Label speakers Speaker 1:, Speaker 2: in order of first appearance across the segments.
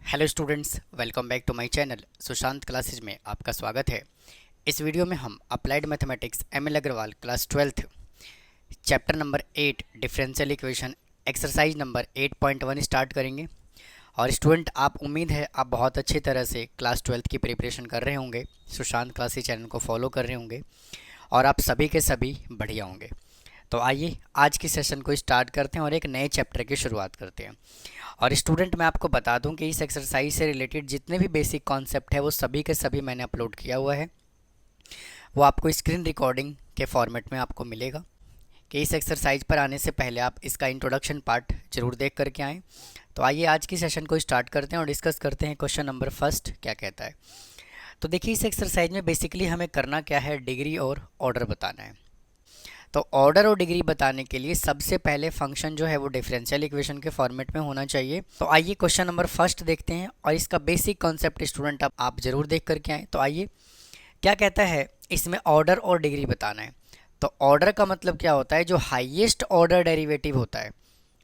Speaker 1: Hello students, welcome back to my channel Sushant classes में आपका स्वागत है। इस वीडियो में हम applied mathematics M L Agarwal class 12th chapter number 8 differential equation exercise number 8.1 start करेंगे। और स्टूडेंट, आप उम्मीद है आप बहुत अच्छी तरह से क्लास 12th की प्रिपरेशन कर रहे होंगे, सुशांत क्लासेज चैनल को फॉलो कर रहे होंगे और आप सभी के सभी बढ़िया होंगे। तो आइए आज की सेशन को स्टार्ट करते हैं और एक नए चैप्टर की शुरुआत करते हैं। और स्टूडेंट, मैं आपको बता दूं कि इस एक्सरसाइज से रिलेटेड जितने भी बेसिक कॉन्सेप्ट है वो सभी के सभी मैंने अपलोड किया हुआ है। वो आपको स्क्रीन रिकॉर्डिंग के फॉर्मेट में आपको मिलेगा कि इस एक्सरसाइज पर आने से पहले आप इसका इंट्रोडक्शन पार्ट जरूर देख करके आएँ। तो आइए आज की सेशन को स्टार्ट करते हैं और डिस्कस करते हैं क्वेश्चन नंबर फर्स्ट क्या कहता है। तो देखिए, इस एक्सरसाइज में बेसिकली हमें करना क्या है, डिग्री और ऑर्डर बताना है। तो ऑर्डर और डिग्री बताने के लिए सबसे पहले फंक्शन जो है वो डिफरेंशियल इक्वेशन के फॉर्मेट में होना चाहिए। तो आइए क्वेश्चन नंबर फर्स्ट देखते हैं और इसका बेसिक कॉन्सेप्ट स्टूडेंट आप जरूर देख करके आए। तो आइए क्या कहता है, इसमें ऑर्डर और डिग्री बताना है। तो ऑर्डर का मतलब क्या होता है, जो हाईएस्ट ऑर्डर डेरिवेटिव होता है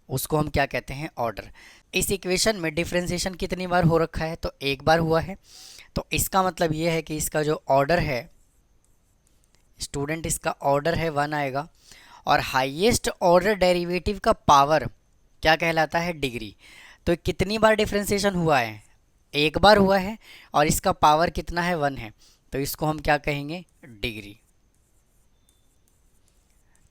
Speaker 1: उसको हम क्या कहते हैं, ऑर्डर। इस इक्वेशन में डिफरेंशिएशन कितनी बार हो रखा है, तो एक बार हुआ है। तो इसका मतलब ये है कि इसका जो ऑर्डर है स्टूडेंट, इसका ऑर्डर है 1 आएगा। और हाईएस्ट ऑर्डर डेरिवेटिव का पावर क्या कहलाता है, डिग्री। तो कितनी बार डिफरेंशिएशन हुआ है, एक बार हुआ है और इसका पावर कितना है, 1 है। तो इसको हम क्या कहेंगे, डिग्री।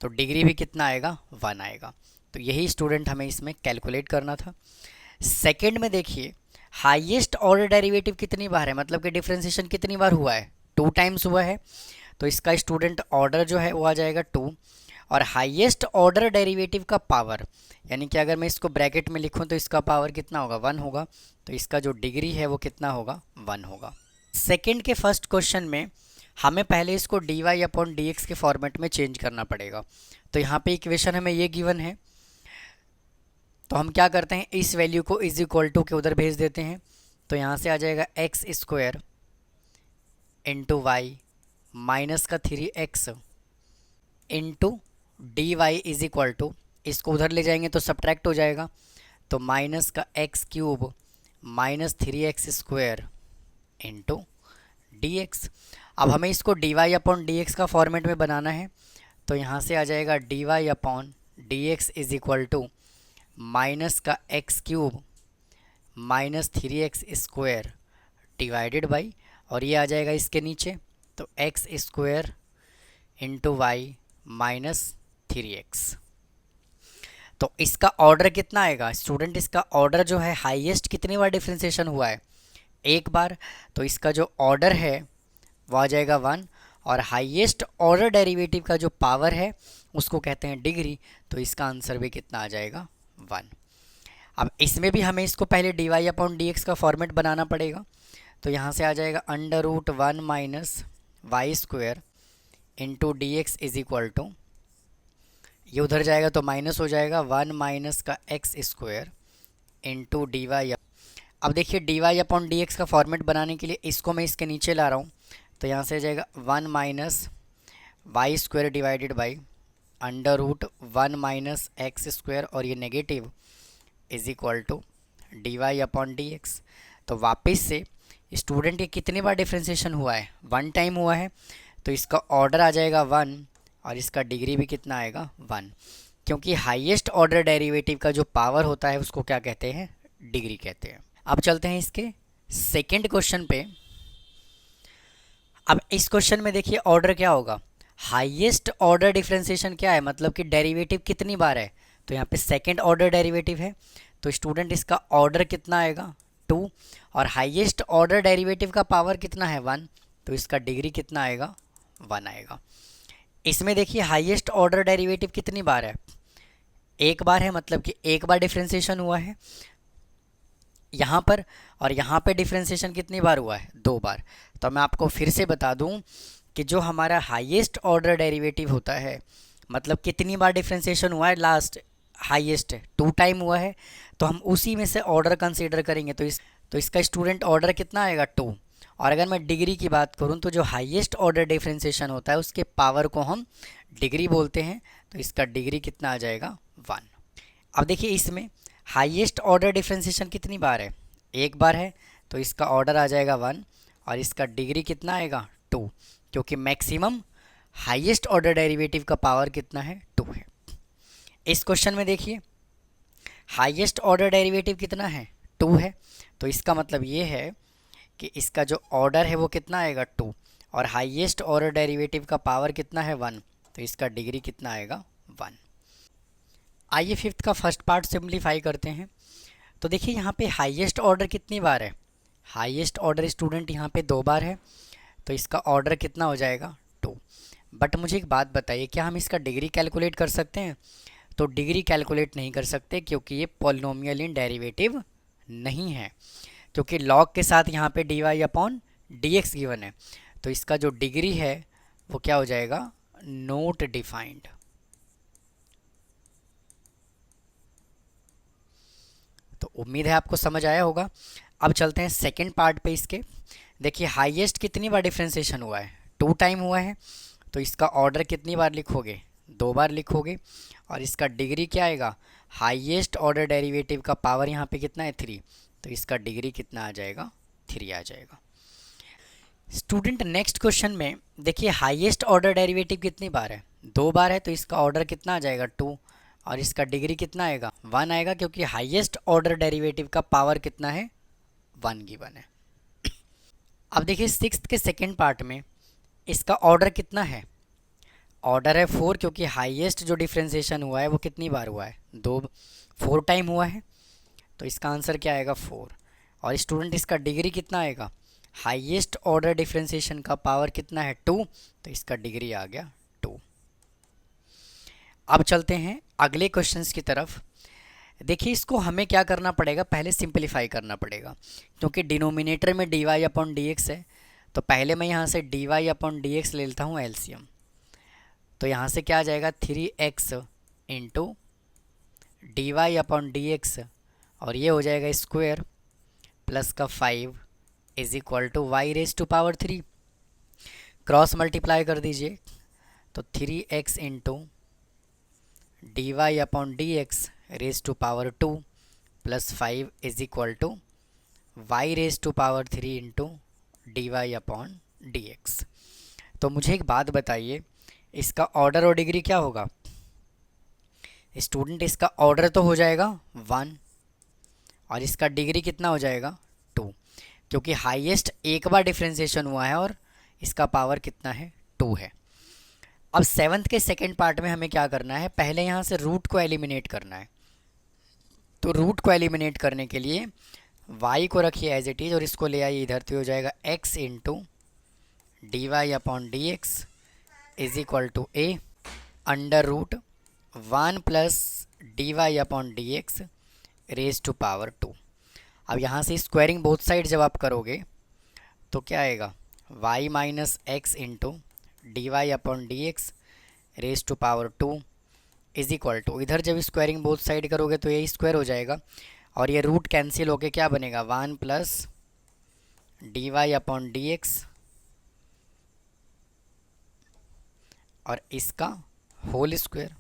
Speaker 1: तो डिग्री भी कितना आएगा, 1 आएगा। तो यही स्टूडेंट हमें इसमें कैलकुलेट करना था। सेकंड में देखिए, हाईएस्ट ऑर्डर डेरिवेटिव कितनी बार है, मतलब कि डिफरेंशिएशन कितनी बार हुआ है, 2 टाइम्स हुआ है। तो इसका स्टूडेंट ऑर्डर जो है वो आ जाएगा 2। और हाईएस्ट ऑर्डर डेरिवेटिव का पावर, यानी कि अगर मैं इसको ब्रैकेट में लिखूं तो इसका पावर कितना होगा, 1 होगा। तो इसका जो डिग्री है वो कितना होगा, 1 होगा। सेकंड के फर्स्ट क्वेश्चन में हमें पहले इसको dy अपॉन डी एक्स के फॉर्मेट में चेंज करना पड़ेगा। तो यहाँ पे इक्वेशन हमें ये गिवन है, तो हम क्या करते हैं, इस वैल्यू को इज इक्वल टू के उधर भेज देते हैं। तो यहाँ से आ जाएगा x square into y minus का 3x into d y is equal to, इसको उधर ले जाएंगे तो सब्ट्रैक्ट हो जाएगा। तो माइनस का x cube minus 3x square into d x. अब हमें इसको d y upon d x का फॉर्मेट में बनाना है। तो यहाँ से आ जाएगा d y upon d x is equal to minus का x cube minus 3x square divided by, और ये आ जाएगा इसके नीचे, तो x square into y minus 3x। तो इसका ऑर्डर कितना आएगा स्टूडेंट, इसका ऑर्डर जो है हाईएस्ट कितनी बार डिफरेंशिएशन हुआ है, एक बार। तो इसका जो ऑर्डर है वो आ जाएगा 1। और हाईएस्ट ऑर्डर डेरिवेटिव का जो पावर है उसको कहते हैं डिग्री। तो इसका आंसर भी कितना आ जाएगा, 1। अब इसमें भी हमें इसको पहले d y upon d x का फॉर्मेट बनाना पड़ेगा। तो यहाँ से आ जाएगा under root 1 minus y square into d x is equal to, ये उधर जाएगा तो माइनस हो जाएगा 1 माइनस का x square into d y. अब देखिए, d y upon d x का फॉर्मेट बनाने के लिए इसको मैं इसके नीचे ला रहा हूँ। तो यहाँ से आ जाएगा 1 minus y square divided by under root 1 minus x square, और ये negative is equal to d y upon d x. तो वापस से स्टूडेंट, ये कितनी बार डिफरेंशिएशन हुआ है, 1 टाइम हुआ है। तो इसका ऑर्डर आ जाएगा 1 और इसका डिग्री भी कितना आएगा, 1। क्योंकि हाईएस्ट ऑर्डर डेरिवेटिव का जो पावर होता है उसको क्या कहते हैं, डिग्री कहते हैं। अब चलते हैं इसके सेकंड क्वेश्चन पे। अब इस क्वेश्चन में देखिए ऑर्डर क्या होगा, हाईएस्ट ऑर्डर डिफरेंशिएशन क्या है, मतलब कि डेरिवेटिव कितनी बार है। तो यहाँ पे सेकंड ऑर्डर डेरिवेटिव है। तो स्टूडेंट, इसका ऑर्डर कितना आएगा, 2। और हाईएस्ट ऑर्डर डेरिवेटिव का पावर कितना है, 1। तो इसका डिग्री कितना आएगा, 1 आएगा। इसमें देखिए हाईएस्ट ऑर्डर डेरिवेटिव कितनी बार है, एक बार है, मतलब कि एक बार डिफरेंशिएशन हुआ है यहाँ पर। और यहाँ पे डिफरेंशिएशन कितनी बार हुआ है, 2 बार। तो मैं आपको फिर से बता दूँ कि जो हमारा हाईएस्ट ऑर्डर डेरिवेटिव होता है, मतलब कितनी बार डिफरेंशिएशन हुआ है, लास्ट हाईएस्ट 2 टाइम हुआ है। तो हम उसी में से ऑर्डर कंसीडर करेंगे। तो इसका स्टूडेंट ऑर्डर कितना आएगा, 2। और अगर मैं डिग्री की बात करूं तो जो हाईएस्ट ऑर्डर डिफरेंशिएशन होता है उसके पावर को हम डिग्री बोलते हैं। तो इसका डिग्री कितना आ जाएगा, 1। अब देखिए, इसमें हाईएस्ट ऑर्डर डिफरेंशिएशन कितनी बार है, एक बार है तो इसका ऑर्डर आ जाएगा 1 और इसका डिग्री कितना आएगा 2, क्योंकि मैक्सिमम हाईएस्ट ऑर्डर डेरिवेटिव का पावर कितना है 2 है। इस क्वेश्चन में देखिए हाईएस्ट ऑर्डर डेरिवेटिव कितना है 2 है, तो इसका मतलब ये है कि इसका जो ऑर्डर है वो कितना आएगा 2 और हाईएस्ट ऑर्डर डेरिवेटिव का पावर कितना है 1, तो इसका डिग्री कितना आएगा 1। आइए फिफ्थ का फर्स्ट पार्ट सिंप्लीफाई करते हैं। तो देखिए यहाँ पे हाईएस्ट ऑर्डर कितनी बार है, हाईएस्ट ऑर्डर स्टूडेंट यहाँ पे 2 बार है, तो इसका ऑर्डर कितना हो जाएगा 2। बट मुझे एक बात बताइए, क्या हम इसका डिग्री कैलकुलेट कर सकते हैं? तो डिग्री कैलकुलेट नहीं कर सकते क्योंकि ये पॉलिनोमियल इन डेरिवेटिव नहीं है, क्योंकि लॉग के साथ यहाँ पे dy अपॉन dx गिवन है, तो इसका जो डिग्री है वो क्या हो जाएगा नोट डिफाइंड। तो उम्मीद है आपको समझ आया होगा। अब चलते हैं सेकंड पार्ट पे इसके। देखिए हाईएस्ट कितनी बार डिफ्रेंसिएशन हुआ है 2 टाइम हुआ है, तो इसका ऑर्डर कितनी बार लिखोगे 2 बार लिखोगे और इसका डिग्री क्या आएगा, हाईएस्ट ऑर्डर डेरिवेटिव का पावर यहाँ पे कितना है 3, तो इसका डिग्री कितना आ जाएगा 3 आ जाएगा। स्टूडेंट नेक्स्ट क्वेश्चन में देखिए हाईएस्ट ऑर्डर डेरिवेटिव कितनी बार है 2 बार है, तो इसका ऑर्डर कितना आ जाएगा 2 और इसका डिग्री कितना आएगा 1 आएगा, क्योंकि हाईएस्ट ऑर्डर डेरिवेटिव का पावर कितना है 1 गिवन है। अब देखिए सिक्स्थ के सेकेंड पार्ट में इसका ऑर्डर कितना है, ऑर्डर है 4, क्योंकि हाईएस्ट जो डिफ्रेंसिएशन हुआ है वो कितनी बार हुआ है 4 टाइम हुआ है, तो इसका आंसर क्या आएगा 4। और स्टूडेंट इसका डिग्री कितना आएगा, हाईएस्ट ऑर्डर डिफ्रेंसिएशन का पावर कितना है 2, तो इसका डिग्री आ गया 2। अब चलते हैं अगले क्वेश्चंस की तरफ। देखिए इसको हमें क्या करना पड़ेगा, पहले सिंपलीफाई करना पड़ेगा, क्योंकि डिनोमिनेटर में dy अपॉन dx है, तो पहले मैं यहाँ से dy अपॉन dx ले लेता हूँ एलसीएम। तो यहाँ से क्या आ जाएगा 3x into dy upon dx और ये हो जाएगा स्क्वायर प्लस का 5 is equal to y raise to power 3। Cross multiply कर दीजिए, तो 3x into dy upon dx raise to power 2 plus 5 is equal to y raise to power 3 into dy upon dx। तो मुझे एक बात बताइए, इसका ऑर्डर और डिग्री क्या होगा स्टूडेंट, इसका ऑर्डर तो हो जाएगा 1 और इसका डिग्री कितना हो जाएगा 2, क्योंकि हाईएस्ट एक बार डिफ्रेंसिएशन हुआ है और इसका पावर कितना है 2 है। अब सेवन्थ के सेकंड पार्ट में हमें क्या करना है, पहले यहाँ से रूट को एलिमिनेट करना है। तो रूट को एलिमिनेट करने के लिए y को रखिए एज इट इज़ और इसको ले आइए इधर, तो हो जाएगा x into d y upon d x is equal to a under root 1 plus d y upon d x raise to power 2। अब यहाँ से स्क्वायरिंग बोथ साइड जब आप करोगे तो क्या आएगा y minus x into d y upon d x raise to power 2 is equal to, इधर जब स्क्वायरिंग बोथ साइड करोगे तो ये स्क्वायर हो जाएगा और ये रूट कैंसिल होके क्या बनेगा 1 plus d y upon d x और इसका होल स्क्वायर।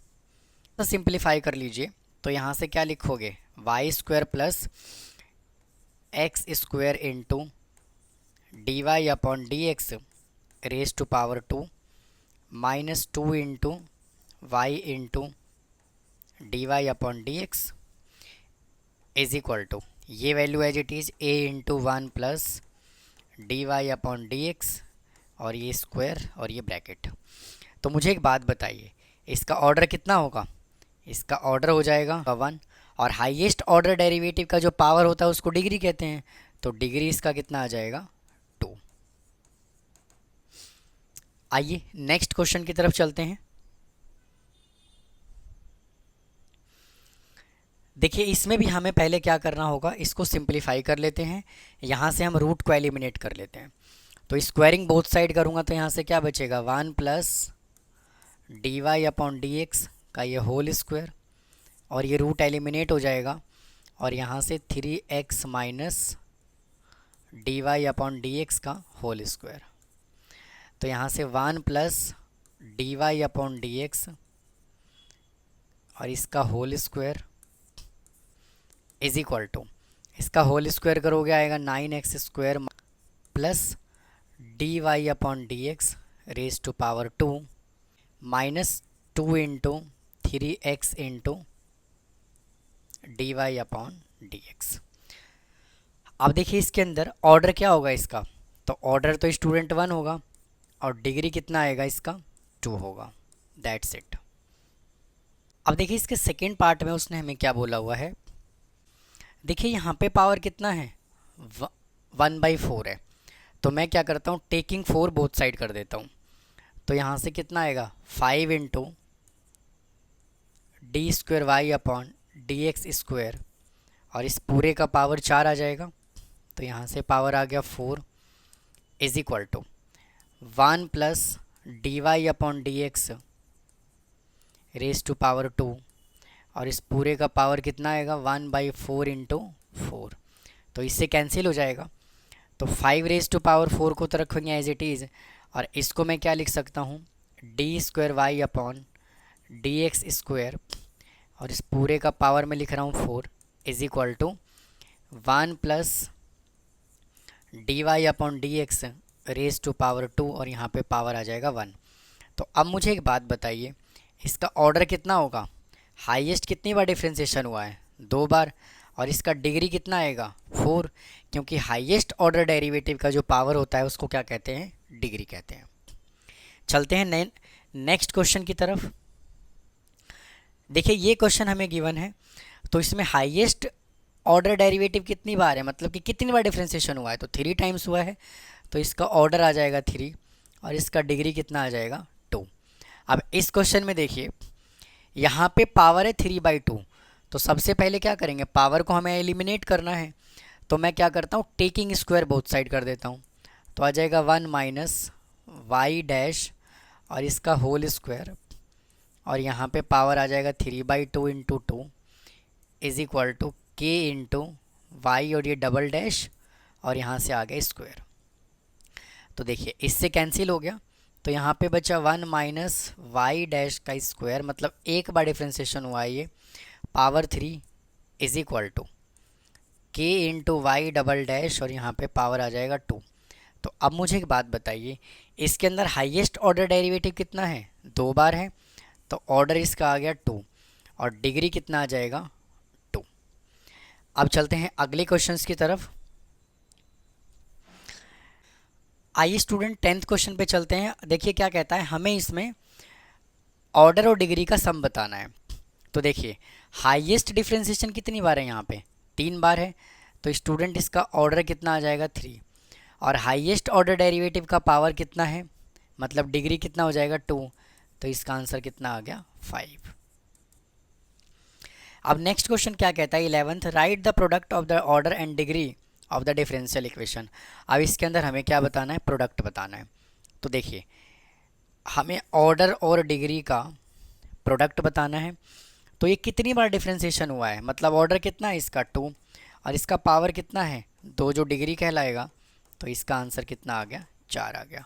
Speaker 1: तो सिंप्लीफाई कर लीजिए, तो यहाँ से क्या लिखोगे y square plus x square into d y upon d x raise to power 2 minus 2 into y into d y upon d x is equal to, ये value as it is a into 1 plus d y upon d x और ये square और ये bracket. तो मुझे एक बात बताइए, इसका ऑर्डर कितना होगा, इसका ऑर्डर हो जाएगा 1 और हाईएस्ट ऑर्डर डेरिवेटिव का जो पावर होता है उसको डिग्री कहते हैं, तो डिग्री इसका कितना आ जाएगा 2। आइए नेक्स्ट क्वेश्चन की तरफ चलते हैं। देखिए इसमें भी हमें पहले क्या करना होगा, इसको सिंप्लीफाई कर लेते हैं, यहाँ से हम रूट को एलिमिनेट कर लेते हैं। तो स्क्वायरिंग बोथ साइड करूँगा तो यहाँ से क्या बचेगा 1 plus d y upon d x का ये होल स्क्वायर और ये रूट एलिमिनेट हो जाएगा और यहाँ से 3x minus d y upon d x का होल स्क्वायर। तो यहाँ से 1 plus d y upon d x और इसका whole square is equal to, इसका होल स्क्वायर करोगे आएगा 9x² plus dy/dx raise to power 2 minus 2 into 3x into dy/dx। अब देखिए इसके अंदर ऑर्डर क्या होगा इसका, तो ऑर्डर तो स्टूडेंट 1 होगा और डिग्री कितना आएगा इसका 2 होगा। That's it. अब देखिए इसके सेकेंड पार्ट में उसने हमें क्या बोला हुआ है, देखिए यहाँ पे पावर कितना है 1/4 है, तो मैं क्या करता हूँ टेकिंग 4 बोथ साइड कर देता हूँ, तो यहाँ से कितना आएगा 5 इंटू d²y/dx² और इस पूरे का पावर 4 आ जाएगा, तो यहाँ से पावर आ गया 4 is equal to 1 plus dy/dx raise to power 2 और इस पूरे का पावर कितना आएगा 1/4 इंटू 4, तो इससे कैंसिल हो जाएगा। तो 5 रेज टू पावर 4 को तो रखेंगे एज इट इज़ और इसको मैं क्या लिख सकता हूँ d²y/dx² और इस पूरे का पावर में लिख रहा हूँ 4 is equal to 1 plus dy/dx raise to power 2 और यहाँ पे पावर आ जाएगा 1। तो अब मुझे एक बात बताइए, इसका ऑर्डर कितना होगा, हाईएस्ट कितनी बार डिफ्रेंशिएशन हुआ है 2 बार, और इसका डिग्री कितना आएगा 4, क्योंकि हाईएस्ट ऑर्डर डेरिवेटिव का जो पावर होता है उसको क्या कहते हैं, डिग्री कहते हैं। चलते हैं नेक्स्ट क्वेश्चन की तरफ। देखिए ये क्वेश्चन हमें गिवन है, तो इसमें हाईएस्ट ऑर्डर डेरिवेटिव कितनी बार है, मतलब कि कितनी बार डिफ्रेंशिएशन हुआ है, तो 3 टाइम्स हुआ है, तो इसका ऑर्डर आ जाएगा 3 और इसका डिग्री कितना आ जाएगा 2। अब इस क्वेश्चन में देखिए यहाँ पे पावर है 3/2, तो सबसे पहले क्या करेंगे, पावर को हमें एलिमिनेट करना है, तो मैं क्या करता हूँ टेकिंग स्क्वायर बोथ साइड कर देता हूँ, तो आ जाएगा 1 माइनस y' और इसका होल स्क्वायर और यहाँ पे पावर आ जाएगा 3/2 into 2 is equal to k into y और ये डबल डैश और यहाँ से आ गया स्क्वायर। तो देखिए इससे कैंसिल हो गया, तो यहाँ पे बचा 1 माइनस y' का स्क्वायर, मतलब एक बार डिफ्रेंशिएशन हुआ है ये, power 3 is equal to k into y double dash और यहाँ पे पावर आ जाएगा 2। तो अब मुझे एक बात बताइए, इसके अंदर हाईएस्ट ऑर्डर डेरिवेटिव कितना है 2 बार है, तो ऑर्डर इसका आ गया 2 और डिग्री कितना आ जाएगा 2। अब चलते हैं अगले क्वेश्चंस की तरफ। आइए स्टूडेंट 10th क्वेश्चन पे चलते हैं। देखिए क्या कहता है, हमें इसमें ऑर्डर और डिग्री का सम बताना है। तो देखिए हाईएस्ट डिफ्रेंशिएशन कितनी बार है, यहाँ पे 3 बार है, तो स्टूडेंट इसका ऑर्डर कितना आ जाएगा 3 और हाईएस्ट ऑर्डर डेरिवेटिव का पावर कितना है, मतलब डिग्री कितना हो जाएगा 2, तो इसका आंसर कितना आ गया 5। अब नेक्स्ट क्वेश्चन क्या कहता है 11th, right the product of the order and degree of the differential equation. अब इसके अंदर हमें क्या बताना है, प्रोडक्ट बताना है। तो देखिए हमें ऑर्डर और डिग्री का प्रोडक्ट बताना है, तो ये कितनी बार डिफरेंशिएशन हुआ है, मतलब ऑर्डर कितना है इसका 2 और इसका पावर कितना है 2 जो डिग्री कहलाएगा, तो इसका आंसर कितना आ गया 4 आ गया।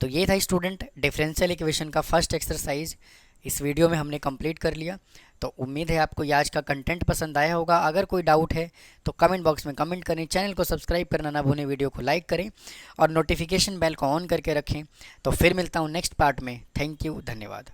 Speaker 1: तो ये था स्टूडेंट डिफरेंशियल इक्वेशन का फर्स्ट एक्सरसाइज, इस वीडियो में हमने कंप्लीट कर लिया। तो उम्मीद है आपको आज का कंटेंट पसंद आया होगा। अगर कोई डाउट है तो कमेंट बॉक्स में कमेंट करें, चैनल को सब्सक्राइब करना ना भूलें, वीडियो को लाइक करें और नोटिफिकेशन बेल को ऑन करके रखें। तो फिर मिलता हूँ नेक्स्ट पार्ट में। थैंक यू, धन्यवाद।